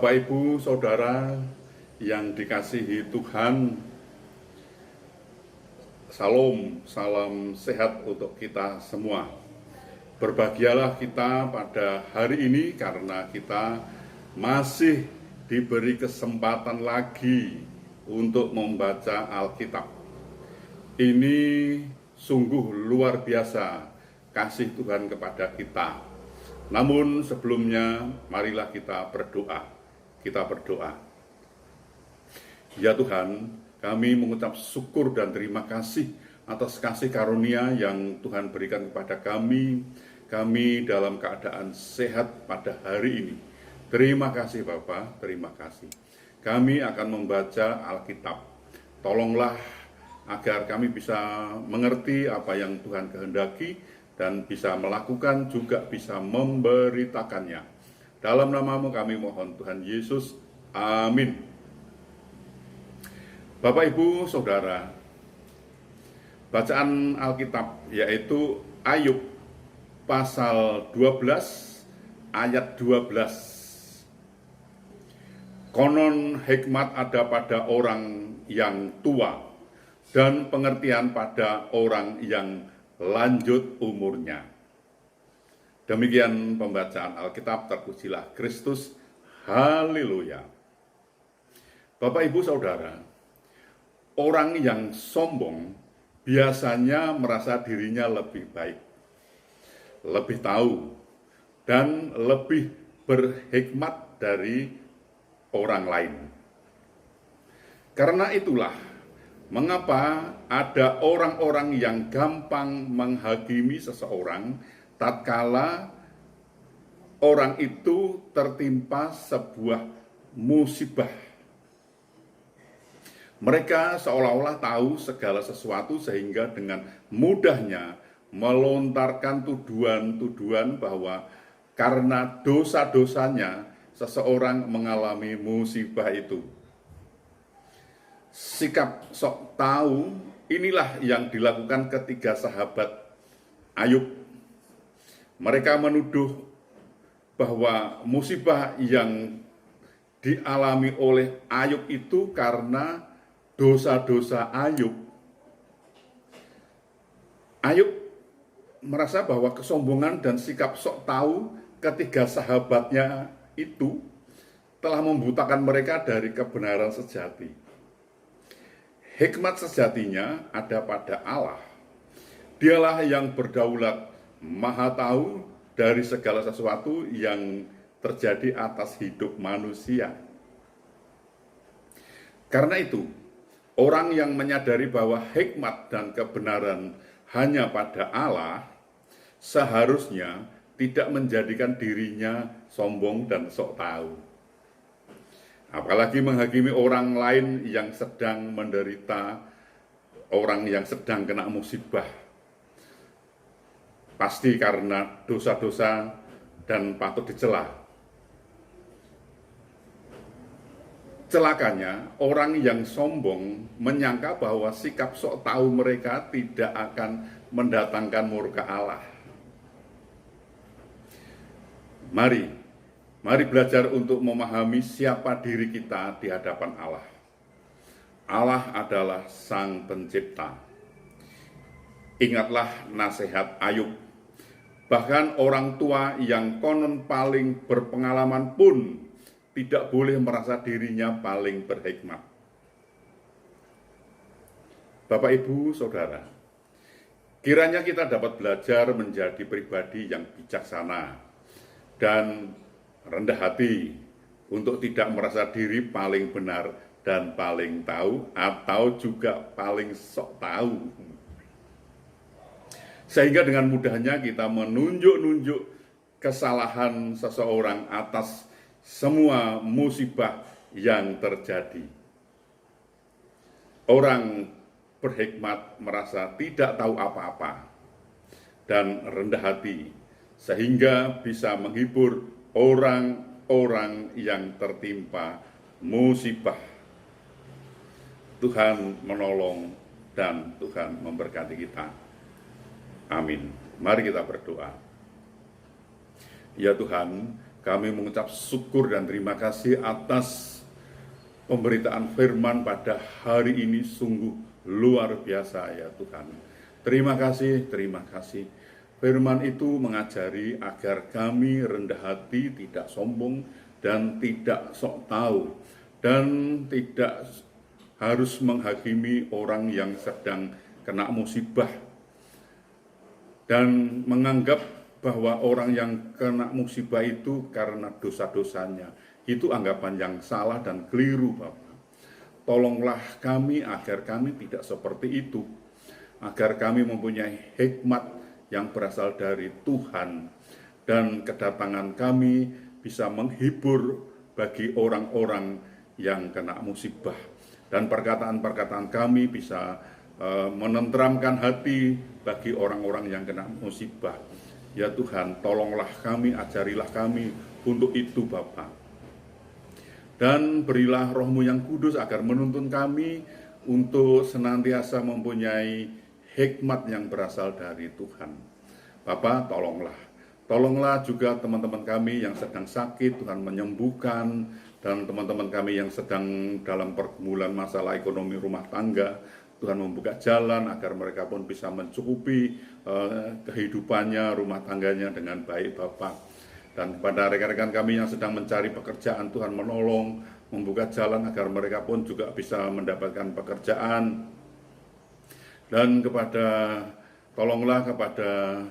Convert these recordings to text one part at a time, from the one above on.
Bapak, Ibu, Saudara yang dikasihi Tuhan, Salam, salam sehat untuk kita semua. Berbahagialah kita pada hari ini karena kita masih diberi kesempatan lagi untuk membaca Alkitab. Ini sungguh luar biasa kasih Tuhan kepada kita. Namun sebelumnya marilah kita berdoa. Kita berdoa. Ya Tuhan, kami mengucap syukur dan terima kasih atas kasih karunia yang Tuhan berikan kepada kami. Kami dalam keadaan sehat pada hari ini. Terima kasih Bapa, terima kasih. Kami akan membaca Alkitab. Tolonglah agar kami bisa mengerti apa yang Tuhan kehendaki dan bisa melakukan, juga bisa memberitakannya. Dalam nama-Mu kami mohon Tuhan Yesus, amin. Bapak, Ibu, Saudara, bacaan Alkitab yaitu Ayub pasal 12 ayat 12. Konon hikmat ada pada orang yang tua dan pengertian pada orang yang lanjut umurnya. Demikian pembacaan Alkitab. Terpujilah Kristus. Haleluya. Bapak, Ibu, Saudara, orang yang sombong biasanya merasa dirinya lebih baik, lebih tahu, dan lebih berhikmat dari orang lain. Karena itulah mengapa ada orang-orang yang gampang menghakimi seseorang tatkala orang itu tertimpa sebuah musibah. Mereka seolah-olah tahu segala sesuatu sehingga dengan mudahnya melontarkan tuduhan-tuduhan bahwa karena dosa-dosanya seseorang mengalami musibah itu. Sikap sok tahu inilah yang dilakukan ketiga sahabat Ayub. Mereka menuduh bahwa musibah yang dialami oleh Ayub itu karena dosa-dosa Ayub. Ayub merasa bahwa kesombongan dan sikap sok tahu ketiga sahabatnya itu telah membutakan mereka dari kebenaran sejati. Hikmat sejatinya ada pada Allah. Dialah yang berdaulat, maha tahu dari segala sesuatu yang terjadi atas hidup manusia. Karena itu, orang yang menyadari bahwa hikmat dan kebenaran hanya pada Allah, seharusnya tidak menjadikan dirinya sombong dan sok tahu. Apalagi menghakimi orang lain yang sedang menderita, orang yang sedang kena musibah. Pasti karena dosa-dosa dan patut dicela. Celakanya, orang yang sombong menyangka bahwa sikap sok tahu mereka tidak akan mendatangkan murka Allah. Mari belajar untuk memahami siapa diri kita di hadapan Allah. Allah adalah Sang Pencipta. Ingatlah nasihat Ayub. Bahkan orang tua yang konon paling berpengalaman pun tidak boleh merasa dirinya paling berhikmat. Bapak, Ibu, Saudara, kiranya kita dapat belajar menjadi pribadi yang bijaksana dan rendah hati untuk tidak merasa diri paling benar dan paling tahu atau juga paling sok tahu. Sehingga dengan mudahnya kita menunjuk-nunjuk kesalahan seseorang atas semua musibah yang terjadi. Orang berhikmat merasa tidak tahu apa-apa dan rendah hati sehingga bisa menghibur orang-orang yang tertimpa musibah. Tuhan menolong dan Tuhan memberkati kita. Amin. Mari kita berdoa. Ya Tuhan, Kami mengucap syukur dan terima kasih atas pemberitaan firman pada hari ini, sungguh luar biasa ya Tuhan. Terima kasih, terima kasih. Firman itu mengajari agar kami rendah hati, tidak sombong, dan tidak sok tahu, dan tidak harus menghakimi orang yang sedang kena musibah, dan menganggap bahwa orang yang kena musibah itu karena dosa-dosanya. Itu anggapan yang salah dan keliru, Bapak. Tolonglah kami agar kami tidak seperti itu, agar kami mempunyai hikmat yang berasal dari Tuhan, dan kedatangan kami bisa menghibur bagi orang-orang yang kena musibah, dan perkataan-perkataan kami bisa menenteramkan hati bagi orang-orang yang kena musibah. Ya Tuhan, tolonglah kami, ajarilah kami untuk itu Bapa. Dan berilah Roh-Mu yang kudus agar menuntun kami untuk senantiasa mempunyai hikmat yang berasal dari Tuhan. Bapa, tolonglah juga teman-teman kami yang sedang sakit, Tuhan menyembuhkan, dan teman-teman kami yang sedang dalam pergumulan masalah ekonomi rumah tangga, Tuhan membuka jalan agar mereka pun bisa mencukupi kehidupannya, rumah tangganya dengan baik Bapak. Dan kepada rekan-rekan kami yang sedang mencari pekerjaan, Tuhan menolong, membuka jalan agar mereka pun juga bisa mendapatkan pekerjaan. Dan tolonglah kepada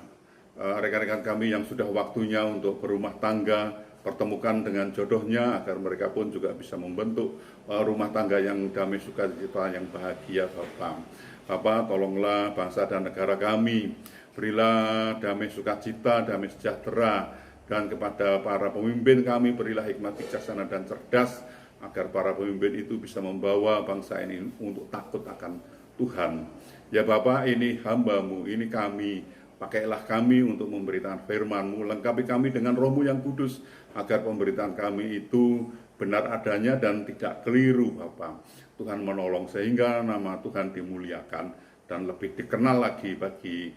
rekan-rekan kami yang sudah waktunya untuk berumah tangga, pertemukan dengan jodohnya agar mereka pun juga bisa membentuk rumah tangga yang damai, sukacita, yang bahagia Bapak. Bapak, tolonglah bangsa dan negara kami, berilah damai sukacita, damai sejahtera, dan kepada para pemimpin kami berilah hikmat bijaksana dan cerdas agar para pemimpin itu bisa membawa bangsa ini untuk takut akan Tuhan. Ya Bapak, ini hamba-Mu, ini kami, pakailah kami untuk memberitakan firman-Mu, lengkapi kami dengan Roh-Mu yang kudus, agar pemberitaan kami itu benar adanya dan tidak keliru Bapak. Tuhan menolong sehingga nama Tuhan dimuliakan dan lebih dikenal lagi bagi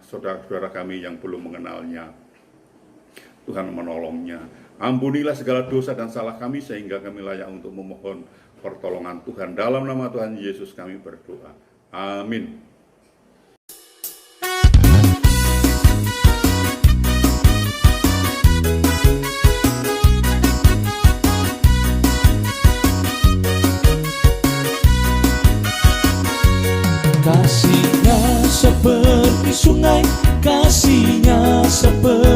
saudara-saudara kami yang belum mengenalnya. Tuhan menolongnya. Ampunilah segala dosa dan salah kami sehingga kami layak untuk memohon pertolongan Tuhan. Dalam nama Tuhan Yesus kami berdoa. Amin. Kasih-Nya seperti sungai, kasih-Nya seperti